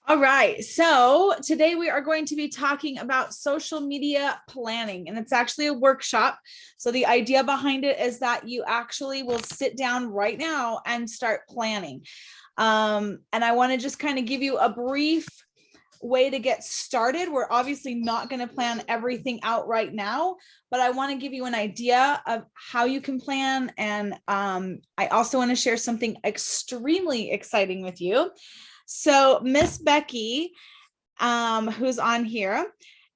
All right. So today we are going to be talking about social media planning, and it's actually a workshop. So the idea behind it is that you actually will sit down right now and start planning. And I want to just kind of give you a brief way to get started. We're obviously not going to plan everything out right now, but I want to give you an idea of how you can plan. And I also want to share something extremely exciting with you. So Miss Becky, who's on here,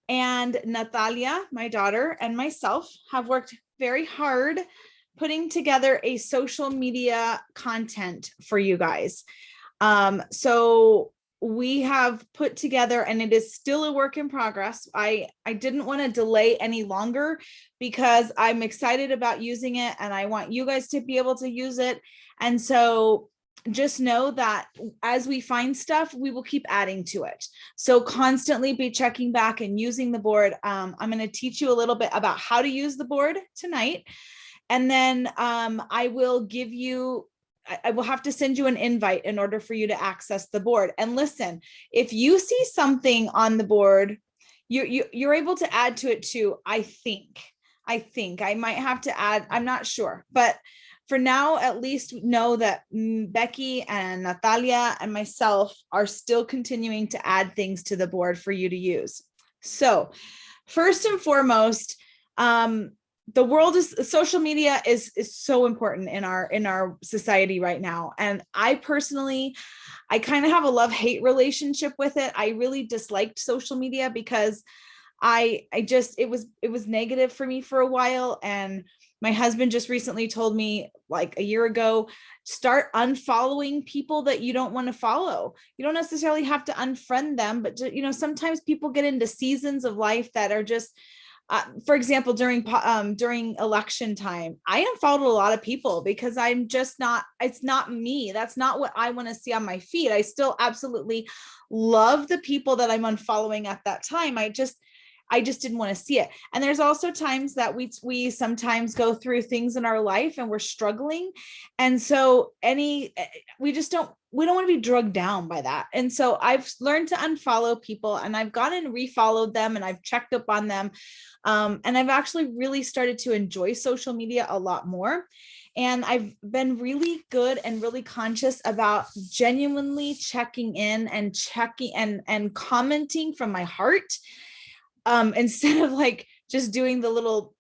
and Natalia, my daughter, and myself have worked very hard putting together a social media content for you guys. So we have put together, and it is still a work in progress. I didn't want to delay any longer because I'm excited about using it and I want you guys to be able to use it. And so just know that as we find stuff, we will keep adding to it. So constantly be checking back and using the board. I'm going to teach you a little bit about how to use the board tonight. And then I will have to send you an invite in order for you to access the board. And listen, if you see something on the board, you're able to add to it too. I think I might have to add, I'm not sure, but for now, at least know that Becky and Natalia and myself are still continuing to add things to the board for you to use. So first and foremost, the world is social media is so important in our society right now. And I personally, I kind of have a love-hate relationship with it. I really disliked social media because it was negative for me for a while. And my husband just recently told me, like a year ago, start unfollowing people that you don't want to follow. You don't necessarily have to unfriend them, but sometimes people get into seasons of life that are just, for example, during election time, I unfollowed a lot of people because I'm just not, it's not me. That's not what I want to see on my feed. I still absolutely love the people that I'm unfollowing at that time. I just didn't want to see it. And there's also times that we sometimes go through things in our life and we're struggling. And so we don't want to be drugged down by that. And so I've learned to unfollow people, and I've gone and refollowed them, and I've checked up on them. And I've actually really started to enjoy social media a lot more. And I've been really good and really conscious about genuinely checking in and commenting from my heart. Instead of like just doing the little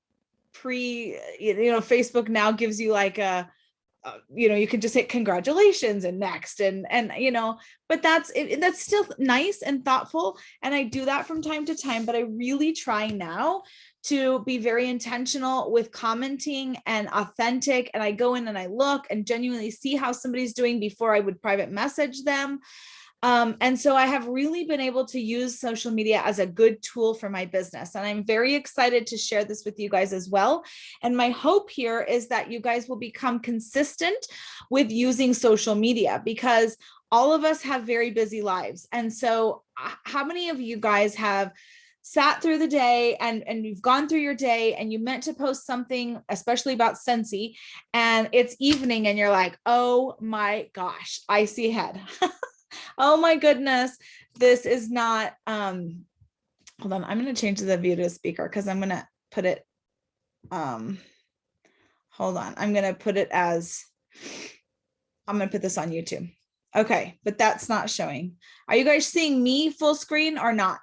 Facebook now gives you like you can just hit congratulations and next and but that's still nice and thoughtful. And I do that from time to time, but I really try now to be very intentional with commenting and authentic. And I go in and I look and genuinely see how somebody's doing before I would private message them. And so I have really been able to use social media as a good tool for my business. And I'm very excited to share this with you guys as well. And my hope here is that you guys will become consistent with using social media, because all of us have very busy lives. And so how many of you guys have sat through the day and you've gone through your day and you meant to post something, especially about Scentsy, and it's evening and you're like, oh my gosh, I see head. Oh my goodness, this is not, hold on, I'm going to change the view to speaker because I'm going to put it, hold on, I'm going to put it as, I'm going to put this on YouTube. Okay, but that's not showing. Are you guys seeing me full screen or not?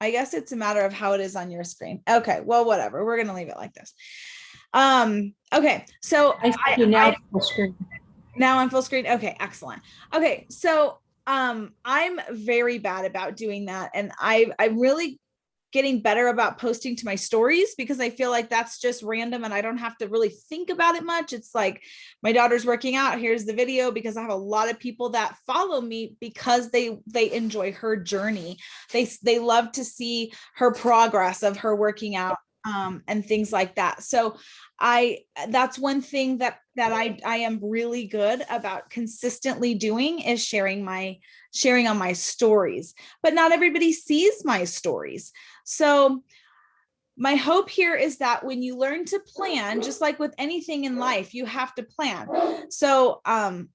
I guess it's a matter of how it is on your screen. Okay, well, whatever. We're going to leave it like this. Okay, so I see you now full screen. Now I'm full screen. Okay, excellent. Okay, so I'm very bad about doing that, and I'm really getting better about posting to my stories because I feel like that's just random and I don't have to really think about it much. It's like my daughter's working out, here's the video, because I have a lot of people that follow me because they enjoy her journey. They love to see her progress of her working out and things like that. So that's one thing that I am really good about consistently doing is sharing on my stories, but not everybody sees my stories. So my hope here is that when you learn to plan, just like with anything in life, you have to plan. So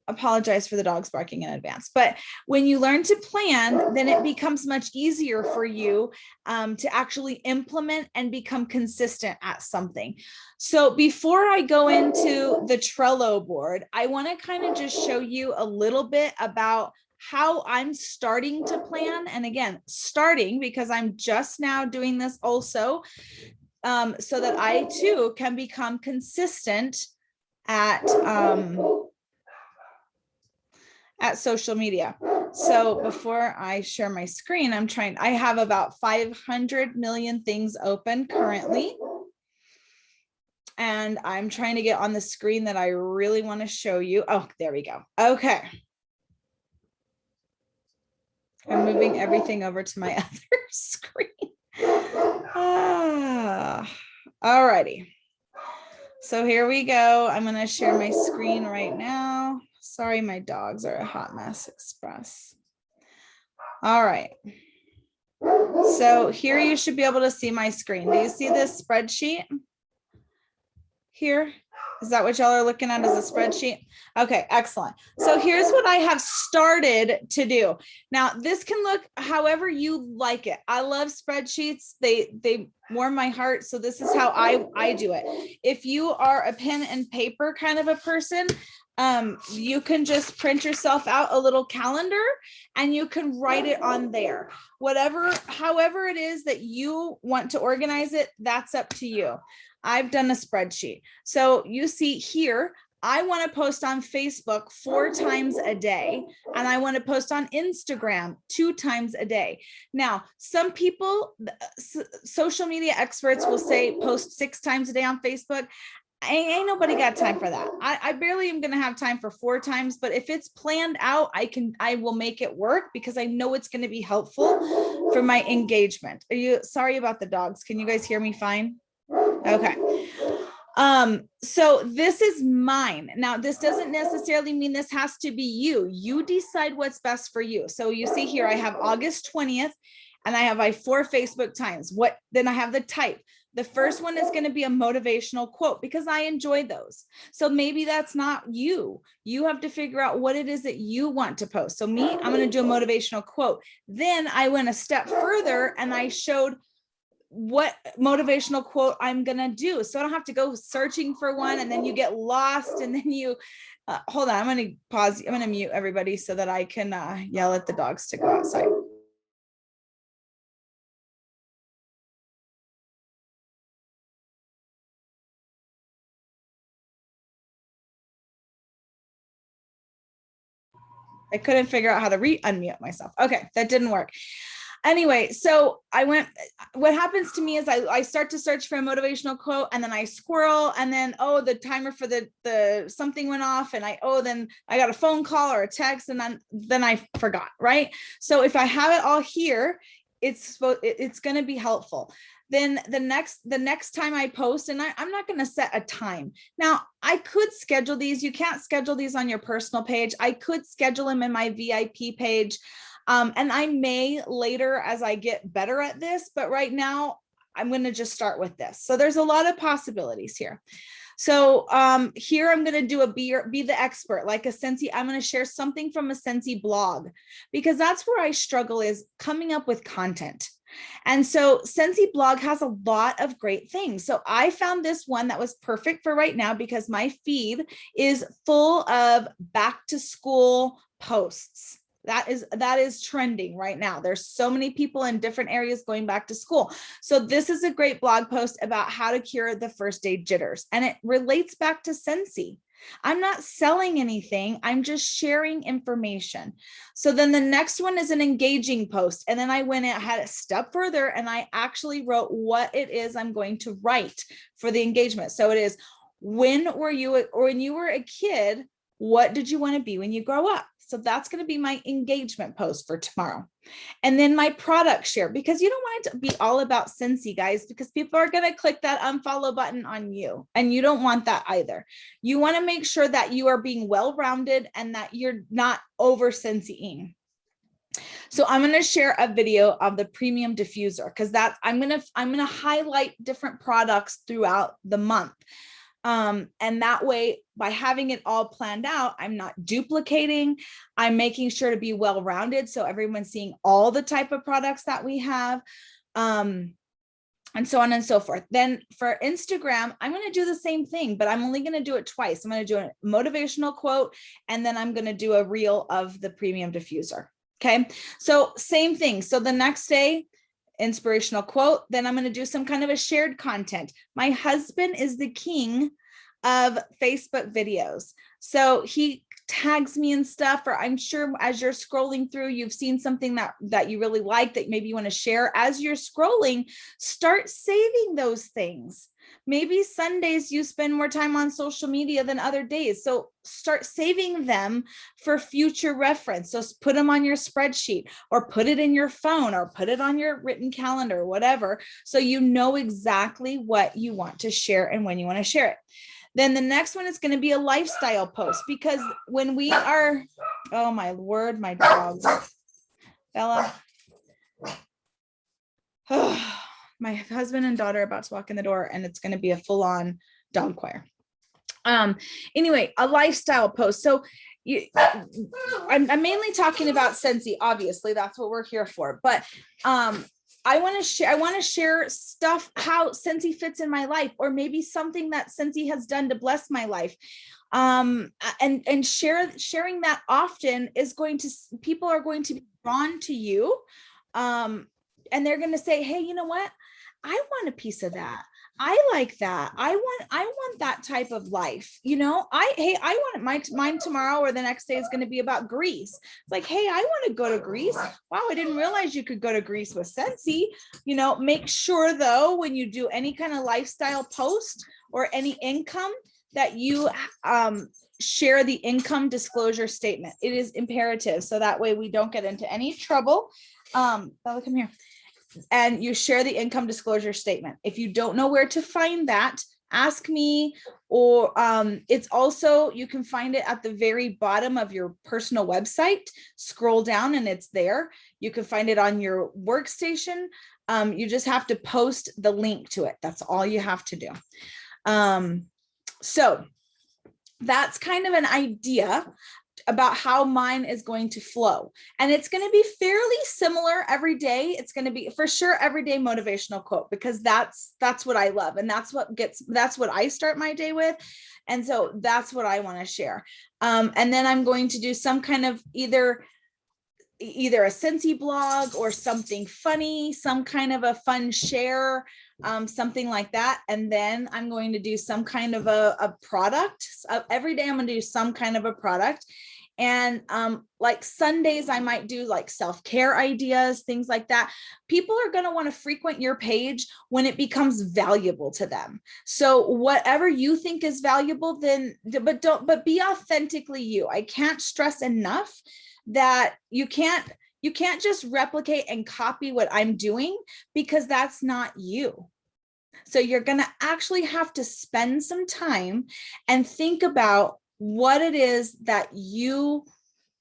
apologize for the dogs barking in advance, but when you learn to plan, then it becomes much easier for you to actually implement and become consistent at something. So before I go into the Trello board, I want to kind of just show you a little bit about how I'm starting to plan. And again, starting because I'm just now doing this also, so that I too can become consistent at social media. So before I share my screen, I have about 500 million things open currently. And I'm trying to get on the screen that I really want to show you. Oh, there we go. Okay. I'm moving everything over to my other screen. All righty. So here we go. I'm going to share my screen right now. Sorry, my dogs are a hot mess express. All right. So here you should be able to see my screen. Do you see this spreadsheet here? Is that what y'all are looking at as a spreadsheet? Okay, excellent. So here's what I have started to do. Now, this can look however you like it. I love spreadsheets. They warm my heart. So this is how I do it. If you are a pen and paper kind of a person, you can just print yourself out a little calendar and you can write it on there. However it is that you want to organize it, that's up to you. I've done a spreadsheet. So you see here, I want to post on Facebook 4 times a day, and I want to post on Instagram 2 times a day. Now, some people, social media experts will say post 6 times a day on Facebook. Ain't nobody got time for that. I barely am going to have time for 4 times, but if it's planned out, I will make it work because I know it's going to be helpful for my engagement. Sorry about the dogs. Can you guys hear me fine? Okay. So this is mine. Now, this doesn't necessarily mean this has to be you. You decide what's best for you. So you see here, I have August 20th and I have 4 Facebook times. Then I have the type. The first one is going to be a motivational quote because I enjoy those. So maybe that's not you. You have to figure out what it is that you want to post. So me, I'm going to do a motivational quote. Then I went a step further and I showed what motivational quote I'm going to do. So I don't have to go searching for one and then you get lost and then you, hold on, I'm going to pause. I'm going to mute everybody so that I can yell at the dogs to go outside. I couldn't figure out how to unmute myself. Okay, that didn't work. Anyway, so what happens to me is I start to search for a motivational quote and then I squirrel and then, oh, the timer for the something went off and then I got a phone call or a text and then I forgot, right? So if I have it all here, it's going to be helpful. Then the next time I post, and I'm not going to set a time. Now, I could schedule these. You can't schedule these on your personal page. I could schedule them in my VIP page. And I may later as I get better at this, but right now I'm going to just start with this. So there's a lot of possibilities here. So here I'm going to do a be the expert, like a Scentsy. I'm going to share something from a Scentsy blog because that's where I struggle is coming up with content. And so Scentsy blog has a lot of great things. So I found this one that was perfect for right now because my feed is full of back to school posts. That is trending right now. There's so many people in different areas going back to school. So this is a great blog post about how to cure the first day jitters. And it relates back to Scentsy. I'm not selling anything. I'm just sharing information. So then the next one is an engaging post. And then I went and had a step further and I actually wrote what it is I'm going to write for the engagement. So it is, when you were a kid, what did you want to be when you grow up? So that's going to be my engagement post for tomorrow. And then my product share, because you don't want it to be all about Scentsy, guys, because people are going to click that unfollow button on you. And you don't want that either. You want to make sure that you are being well-rounded and that you're not over Scentsy-ing. So I'm going to share a video of the premium diffuser because I'm going to highlight different products throughout the month. And that way, by having it all planned out, I'm not duplicating. I'm making sure to be well-rounded, so everyone's seeing all the type of products that we have, and so on and so forth. Then for Instagram, I'm going to do the same thing, but I'm only going to do it twice. I'm going to do a motivational quote, and then I'm going to do a reel of the premium diffuser. Okay, so same thing. So the next day, inspirational quote, then I'm going to do some kind of a shared content. My husband is the king of Facebook videos. So he tags me and stuff, or I'm sure as you're scrolling through, you've seen something that you really like that maybe you want to share. As you're scrolling, start saving those things. Maybe Sundays you spend more time on social media than other days. So start saving them for future reference. So put them on your spreadsheet, or put it in your phone, or put it on your written calendar, whatever. So you know exactly what you want to share and when you want to share it. Then the next one is going to be a lifestyle post, because when we are, oh my word, my dog, Bella. Oh, my husband and daughter are about to walk in the door, and it's going to be a full-on dog choir. Anyway, a lifestyle post. So I'm mainly talking about Scentsy. Obviously, that's what we're here for. But I want to share stuff, how Scentsy fits in my life, or maybe something that Scentsy has done to bless my life. And sharing that often is people are going to be drawn to you. And they're going to say, hey, you know what? I want a piece of that. I like that. I want that type of life. I want mine tomorrow, or the next day is going to be about Greece. It's like, hey, I want to go to Greece. Wow, I didn't realize you could go to Greece with Scentsy. Make sure though, when you do any kind of lifestyle post or any income, that you share the income disclosure statement. It is imperative. So that way we don't get into any trouble. Bella, come here. And you share the income disclosure statement. If you don't know where to find that, ask me, or it's also, you can find it at the very bottom of your personal website. Scroll down and it's there. You can find it on your workstation. You just have to post the link to it. That's all you have to do. So that's kind of an idea about how mine is going to flow. And it's going to be fairly similar every day. It's going to be for sure everyday motivational quote, because that's what I love. And that's what I start my day with. And so that's what I want to share. And then I'm going to do some kind of either a Scentsy blog or something funny, some kind of a fun share, something like that. And then I'm going to do some kind of a product. Every day I'm going to do some kind of a product. And like Sundays, I might do like self-care ideas, things like that. People are going to want to frequent your page when it becomes valuable to them. So whatever you think is valuable, but be authentically you. I can't stress enough that you can't just replicate and copy what I'm doing, because that's not you. So you're going to actually have to spend some time and think about what it is that you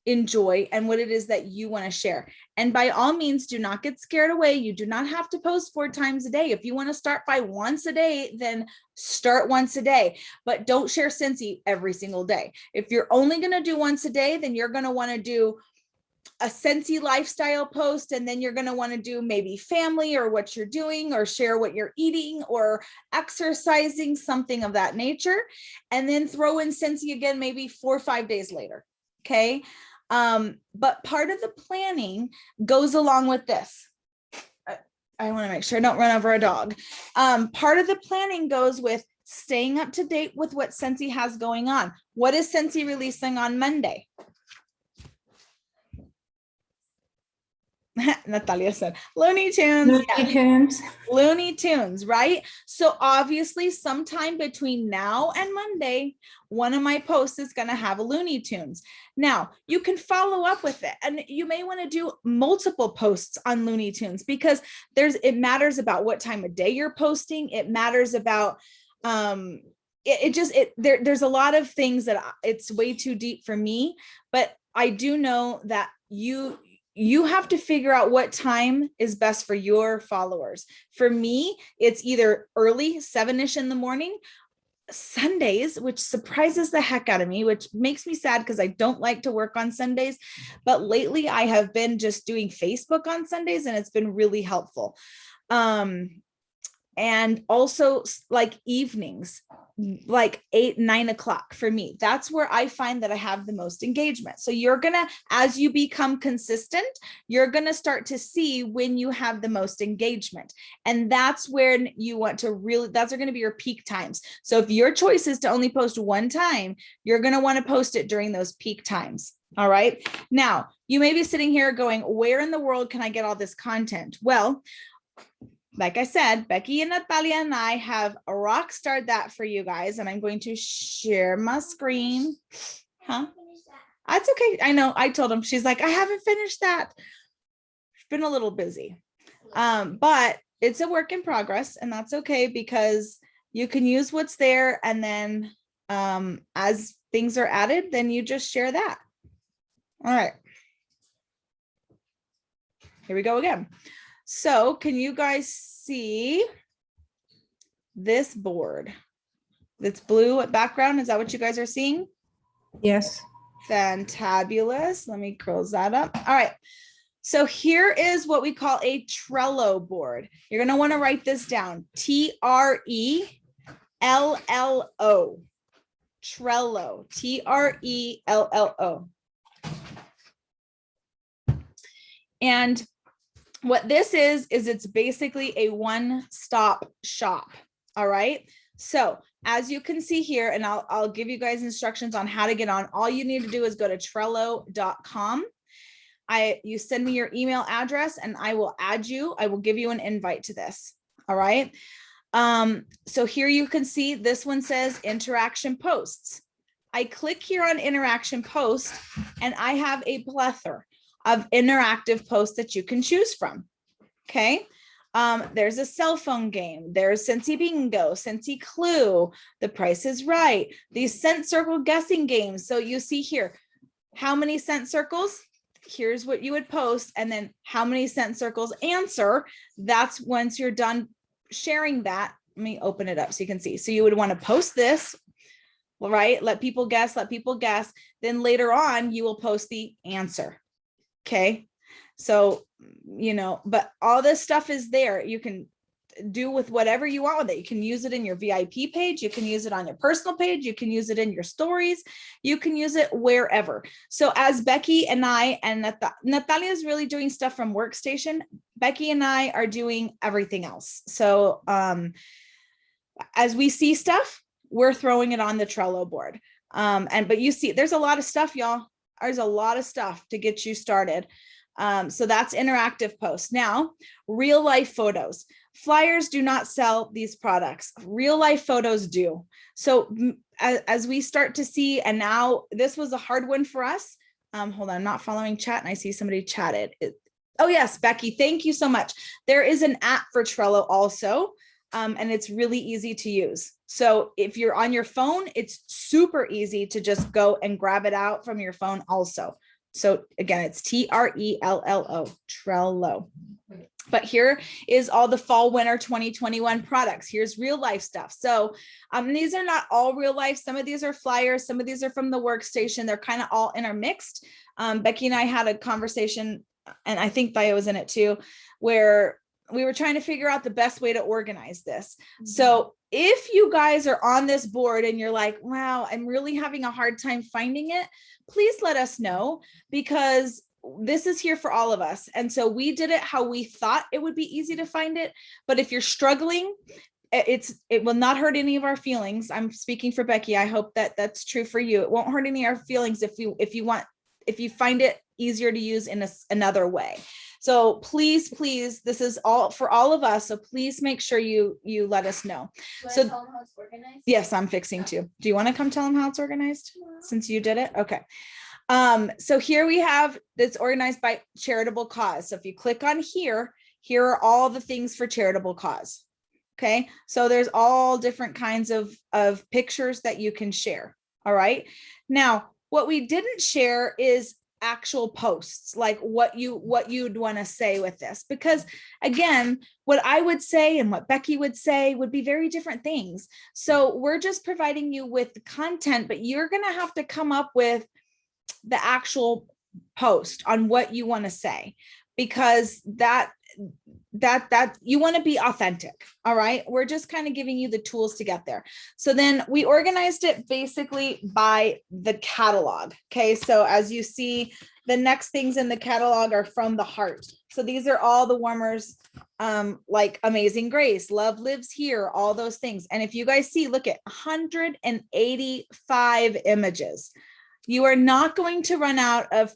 enjoy and what it is that you want to share. And by all means, do not get scared away. You do not have to post 4 times a day. If you want to start by once a day, then start once a day, but don't share Scentsy every single day. If you're only going to do once a day, then you're going to want to do a Scentsy lifestyle post, and then you're going to want to do maybe family or what you're doing, or share what you're eating or exercising, something of that nature, and then throw in Scentsy again maybe 4 or 5 days later. Okay. But part of the planning goes along with this. I want to make sure I don't run over a dog. Part of the planning goes with staying up to date with what Scentsy has going on. What is Scentsy releasing on Monday? Natalia said Looney Tunes. Looney Tunes. Looney Tunes, right? So obviously sometime between now and Monday, one of my posts is going to have a Looney Tunes. Now you can follow up with it, and you may want to do multiple posts on Looney Tunes, because it matters about what time of day you're posting. It matters about there's a lot of things that it's way too deep for me, but I do know that you have to figure out what time is best for your followers. For me, it's either early, 7-ish in the morning, Sundays, which surprises the heck out of me, which makes me sad because I don't like to work on Sundays. But lately I have been just doing Facebook on Sundays, and it's been really helpful. And also like evenings, like 8, 9 o'clock for me. That's where I find that I have the most engagement. So you're gonna, as you become consistent, you're gonna start to see when you have the most engagement. And that's when you want to really, that's are gonna be your peak times. So if your choice is to only post one time, you're gonna wanna post it during those peak times. All right. Now, you may be sitting here going, where in the world can I get all this content? Well, like I said, Becky and Natalia and I have rock starred that for you guys, and I'm going to share my screen. Huh? That's okay. I know. I told him. She's like, I haven't finished that. She's been a little busy, but it's a work in progress, and that's okay because you can use what's there, and then as things are added, then you just share that. All right. Here we go again. So can you guys see this board? That's blue background. Is that what you guys are seeing? Yes. Fantabulous. Let me close that up. All right. So here is what we call a Trello board. You're going to want to write this down. Trello. Trello. Trello. And what this is it's basically a one-stop shop. All right. So as you can see here, and I'll give you guys instructions on how to get on. All you need to do is go to Trello.com. You send me your email address and I will add you. I will give you an invite to this. All right. So here you can see this one says interaction posts. I click here on interaction post and I have a plethora of interactive posts that you can choose from. Okay. There's a cell phone game. There's Scentsy Bingo, Scentsy Clue, The Price is Right, these scent circle guessing games. So you see here, how many scent circles? Here's what you would post. And then how many scent circles answer? That's once you're done sharing that. Let me open it up so you can see. So you would want to post this, right? Let people guess, Then later on, you will post the answer. Okay. So, but all this stuff is there. You can do with whatever you want with it. You can use it in your VIP page. You can use it on your personal page. You can use it in your stories. You can use it wherever. So as Becky and I, and Natalia is really doing stuff from Workstation. Becky and I are doing everything else. So as we see stuff, we're throwing it on the Trello board. But you see, there's a lot of stuff, y'all. There's a lot of stuff to get you started. So that's interactive posts. Now, real life photos. Flyers do not sell these products. Real life photos do. So as we start to see, and now this was a hard one for us. Hold on, I'm not following chat and I see somebody chatted. Oh yes, Becky, thank you so much. There is an app for Trello also. And it's really easy to use. So if you're on your phone, it's super easy to just go and grab it out from your phone also. So again, it's Trello, Trello. But here is all the fall winter 2021 products. Here's real life stuff. So these are not all real life. Some of these are flyers. Some of these are from the Workstation. They're kind of all intermixed. Becky and I had a conversation, and I think Thea was in it too, where we were trying to figure out the best way to organize this. So if you guys are on this board and you're like, wow, I'm really having a hard time finding it, please let us know, because this is here for all of us. And so we did it how we thought it would be easy to find it. But if you're struggling, it will not hurt any of our feelings. I'm speaking for Becky. I hope that that's true for you. It won't hurt any of our feelings if you find it easier to use in another way. So please, this is all for all of us. So please make sure you let us know. So tell them how it's organized? Yes, I'm fixing to. Do you want to come tell them how it's organized since you did it? Okay. So here we have, it's organized by charitable cause. So if you click on here are all the things for charitable cause. Okay. So there's all different kinds of pictures that you can share. All right. Now, what we didn't share is actual posts, like what you'd want to say with this, because again, what I would say and what Becky would say would be very different things. So we're just providing you with the content, but you're going to have to come up with the actual post on what you want to say, because that you want to be authentic. All right. We're just kind of giving you the tools to get there. So then we organized it basically by the catalog. Okay. So as you see, the next things in the catalog are from the heart. So these are all the warmers, like Amazing Grace, Love Lives Here, all those things. And if you guys see, look at 185 images. You are not going to run out of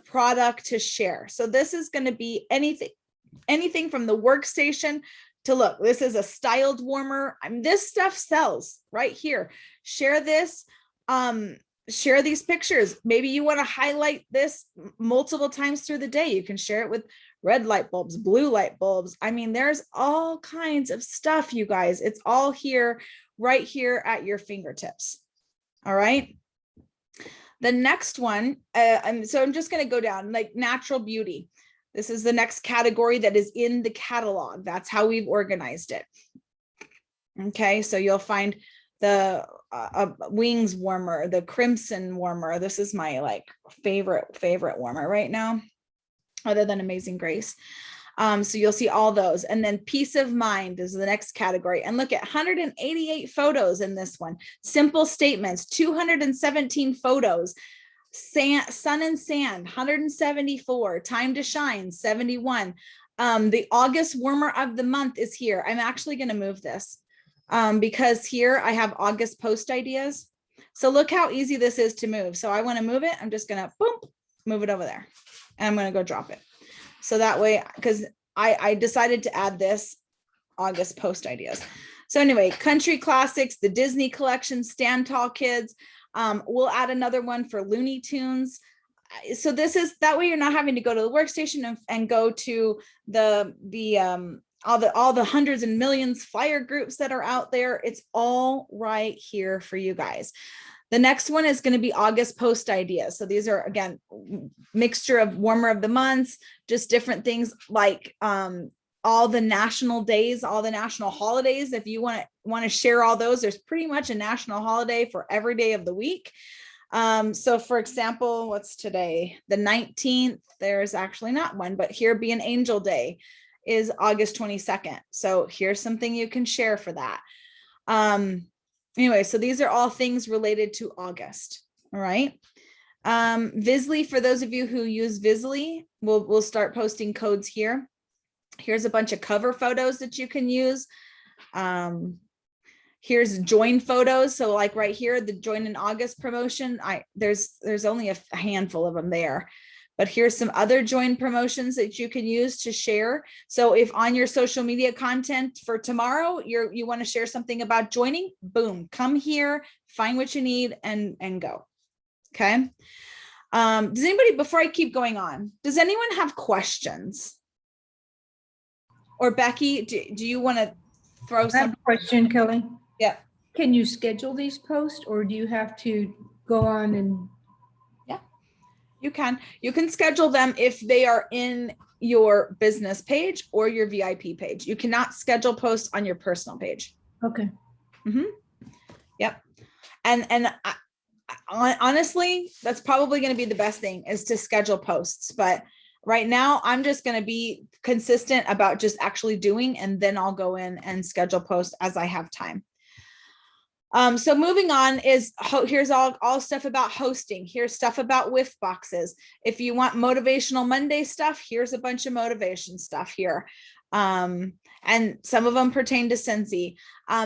product to share. So this is going to be anything from the workstation to, look, this is a styled warmer. I mean, this stuff sells right here. Share this, share these pictures. Maybe you want to highlight this multiple times through the day. You can share it with red light bulbs, blue light bulbs. I mean, there's all kinds of stuff, you guys. It's all here, right here at your fingertips. All right. The next one, so I'm just going to go down, like natural beauty. This is the next category that is in the catalog. That's how we've organized it. Okay, so you'll find the wings warmer, the crimson warmer. This is my like favorite warmer right now, other than Amazing Grace. So you'll see all those. And then peace of mind is the next category. And look at 188 photos in this one. Simple statements, 217 photos. Sun and sand, 174. Time to shine, 71. The August warmer of the month is here. I'm actually going to move this because here I have August post ideas. So look how easy this is to move. So I want to move it. I'm just going to boom, move it over there. And I'm going to go drop it. So that way, because I decided to add this August post ideas. So anyway, country classics, the Disney collection, Stand Tall Kids. We'll add another one for Looney Tunes. So this is, that way you're not having to go to the workstation and go to all the hundreds and millions flyer groups that are out there. It's all right here for you guys. The next one is going to be August post ideas. So these are, again, mixture of warmer of the months, just different things like all the national days, all the national holidays. If you want to share all those, there's pretty much a national holiday for every day of the week. So for example, what's today? The 19th, there's actually not one, but here being Angel Day is August 22nd. So here's something you can share for that. Anyway, so these are all things related to August. All right. Visly, for those of you who use Visly, we'll start posting codes here. Here's a bunch of cover photos that you can use. Here's join photos. So like right here, the join in August promotion, there's only a handful of them there. But here's some other join promotions that you can use to share. So if on your social media content for tomorrow, you want to share something about joining, boom, come here, find what you need and go. Okay. Does anybody, before I keep going on, does anyone have questions? Or Becky, do you want to throw some? I have a question, Kelly. Yeah. Can you schedule these posts or do you have to go on and? You can schedule them if they are in your business page or your VIP page. You cannot schedule posts on your personal page. Okay. Mm-hmm. Yep. And honestly, that's probably going to be the best thing, is to schedule posts. But right now I'm just going to be consistent about just actually doing, and then I'll go in and schedule posts as I have time. So moving on is, here's all stuff about hosting. Here's stuff about whiff boxes. If you want motivational Monday stuff, here's a bunch of motivation stuff here. And some of them pertain to Scentsy.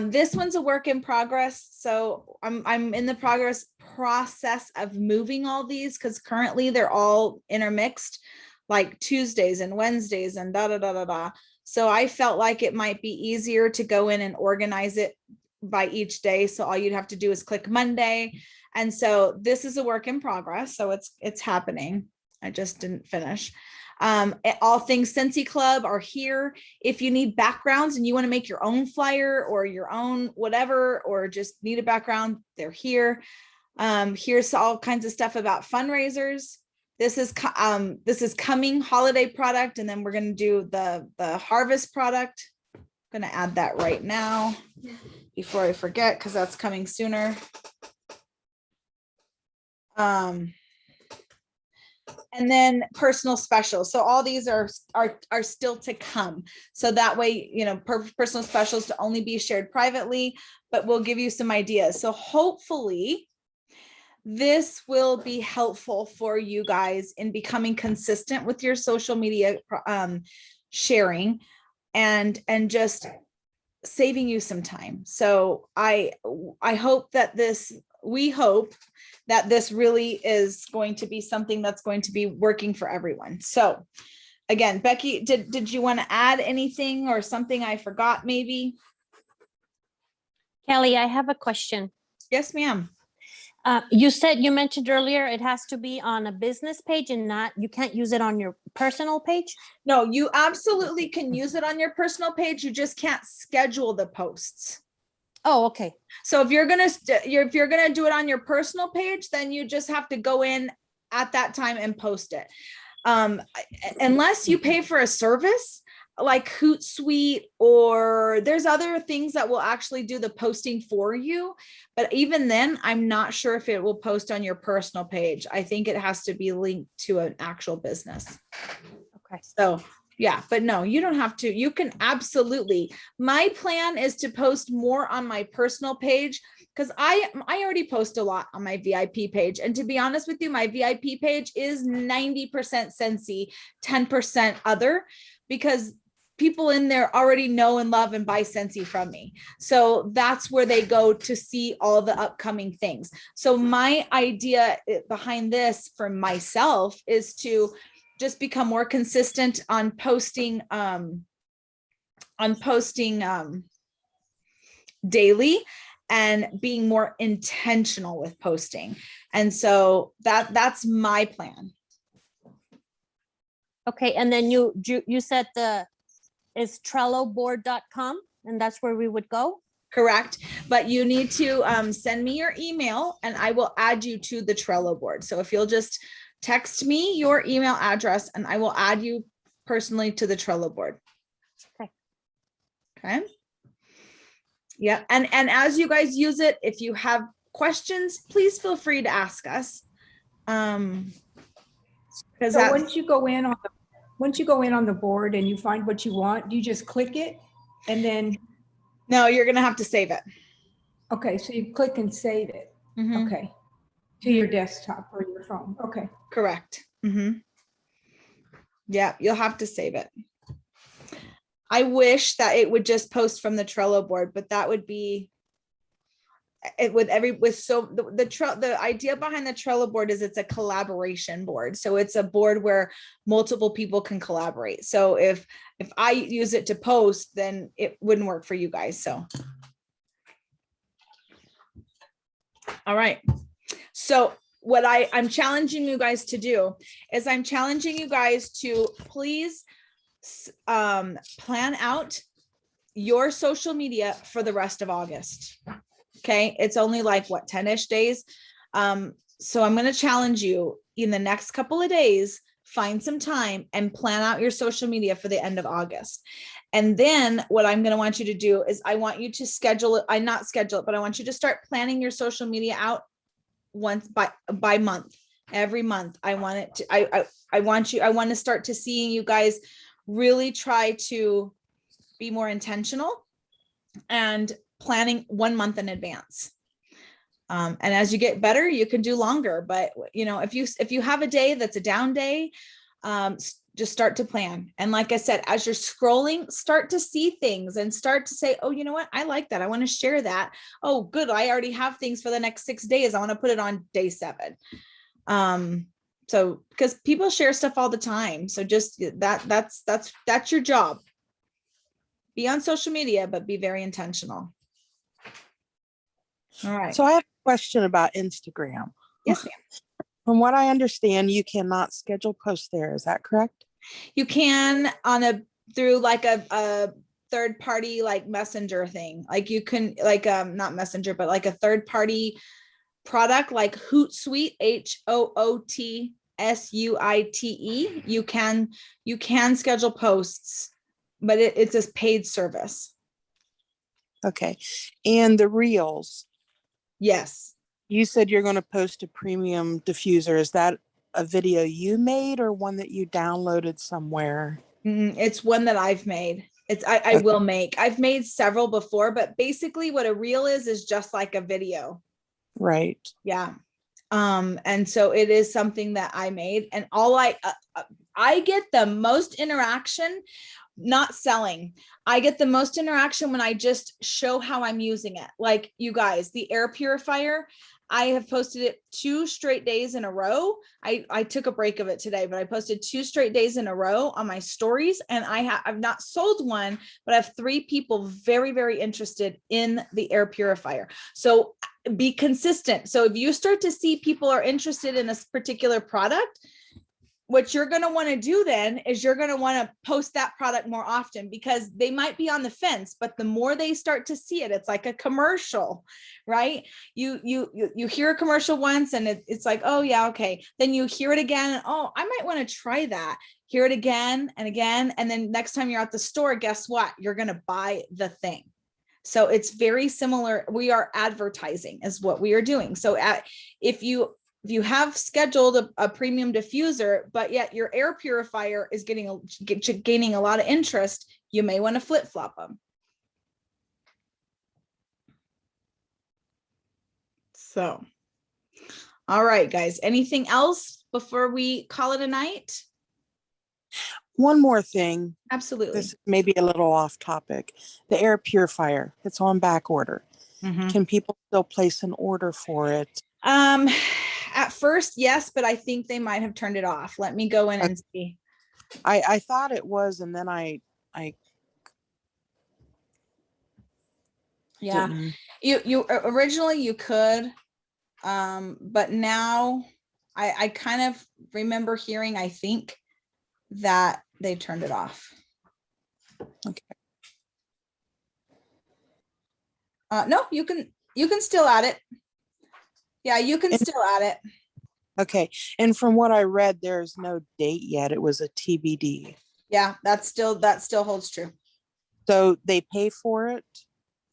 This one's a work in progress. So I'm in the process of moving all these, because currently they're all intermixed, like Tuesdays and Wednesdays and da da da da da. So I felt like it might be easier to go in and organize it by each day. So all you'd have to do is click Monday. And so this is a work in progress. So it's happening. I just didn't finish. All things Scentsy Club are here. If you need backgrounds and you want to make your own flyer or your own whatever, or just need a background, they're here. Here's all kinds of stuff about fundraisers. This is coming holiday product, and then we're going to do the harvest product. I'm going to add that right now before I forget, because that's coming sooner. And then personal specials. So all these are still to come. So that way, you know, personal specials to only be shared privately, but we'll give you some ideas. So hopefully this will be helpful for you guys in becoming consistent with your social media sharing and just saving you some time. So I hope that we hope that this really is going to be something that's going to be working for everyone. So again, Becky, did you want to add anything or something I forgot maybe? Kelly, I have a question. Yes, ma'am. You mentioned earlier it has to be on a business page and you can't use it on your personal page? No, you absolutely can use it on your personal page. You just can't schedule the posts. Oh, okay. So if you're gonna do it on your personal page, then you just have to go in at that time and post it. Unless you pay for a service like Hootsuite, or there's other things that will actually do the posting for you. But even then, I'm not sure if it will post on your personal page. I think it has to be linked to an actual business. Okay. So yeah, but no, you don't have to. You can absolutely. My plan is to post more on my personal page, because I already post a lot on my VIP page. And to be honest with you, my VIP page is 90% Scentsy, 10% other, because people in there already know and love and buy Scentsy from me. So that's where they go to see all the upcoming things. So my idea behind this for myself is to just become more consistent on posting daily and being more intentional with posting. And so that's my plan. Okay. And then you said is trelloboard.com, and that's where we would go? Correct. But you need to send me your email and I will add you to the Trello board. So if you'll just text me your email address and I will add you personally to the Trello board. Okay. Okay. Yeah. And as you guys use it, if you have questions, please feel free to ask us. Because So once you go in on the board and you find what you want, you just click it and then. No, you're going to have to save it. Okay. So you click and save it. Mm-hmm. Okay. To your desktop or your phone. Okay. Correct. Mm-hmm. Yeah, you'll have to save it. I wish that it would just post from the Trello board, but that would be it the idea behind the Trello board is it's a collaboration board. So it's a board where multiple people can collaborate. So if I use it to post, then it wouldn't work for you guys. So all right. So what I'm challenging you guys to do is I'm challenging you guys to please plan out your social media for the rest of August. Okay. It's only like what, 10-ish days. So I'm going to challenge you in the next couple of days, find some time and plan out your social media for the end of August. And then what I'm going to want you to do is I want you to schedule it. Not schedule it, but I want you to start planning your social media out once by month. Every month. I want it to, I want to start to seeing you guys really try to be more intentional and planning 1 month in advance. And as you get better, you can do longer, but you know, if you have a day that's a down day, just start to plan. And like I said, as you're scrolling, start to see things and start to say, oh, you know what? I like that. I want to share that. Oh, good. I already have things for the next 6 days. I want to put it on day 7. So because people share stuff all the time. So just that's your job. Be on social media, but be very intentional. All right. So I have a question about Instagram. Yes, ma'am. From what I understand, you cannot schedule posts there. Is that correct? You can through like a third party, like messenger thing. Like you can not messenger, but like a third party product like Hootsuite, HOOT SUITE, you can schedule posts, but it's a paid service. Okay. And the reels, Yes. you said you're going to post a premium diffuser. Is that a video you made or one that you downloaded somewhere? It's one that I've made. I Okay. will make. I've made several before, but basically what a reel is just like a video. Right. Yeah. And so it is something that I made, and I get the most interaction, not selling. I get the most interaction when I just show how I'm using it. Like, you guys, the air purifier, I have posted it 2 straight days in a row. I took a break of it today, but I posted 2 straight days in a row on my stories, and I've not sold one, but I have 3 people very, very interested in the air purifier. So be consistent. So if you start to see people are interested in this particular product, what you're going to want to do then is you're going to want to post that product more often, because they might be on the fence, but the more they start to see it, it's like a commercial, right? You hear a commercial once and it's like, oh yeah, okay. Then you hear it again. And, oh, I might want to try that. Hear it again and again. And then next time you're at the store, guess what? You're going to buy the thing. So it's very similar. We are advertising is what we are doing. So if you have scheduled a premium diffuser, but yet your air purifier is gaining a lot of interest, you may want to flip-flop them. So, all right, guys, anything else before we call it a night? One more thing. Absolutely. This may be a little off topic. The air purifier, it's on back order. Mm-hmm. Can people still place an order for it? At first, yes, but I think they might have turned it off. Let me go in and see. I thought it was, and then I yeah, didn't. you originally you could, but now I kind of remember hearing, I think, that they turned it off. Okay. No, you can still add it. Yeah, you can still add it. Okay. And from what I read, there's no date yet. It was a TBD. Yeah, that still holds true. So they pay for it?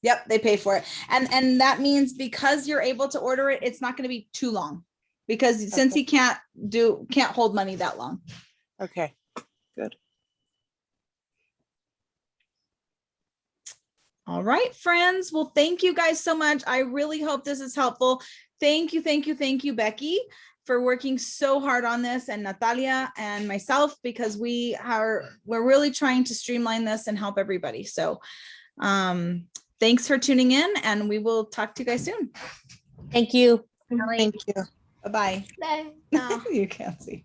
Yep, they pay for it. And that means because you're able to order it, it's not going to be too long, because since he can't hold money that long. Okay, good. All right, friends. Well, thank you guys so much. I really hope this is helpful. Thank you, Becky, for working so hard on this, and Natalia and myself, because we're really trying to streamline this and help everybody. So thanks for tuning in, and we will talk to you guys soon. Thank you. All right. Thank you. Bye-bye. Bye. You can't see.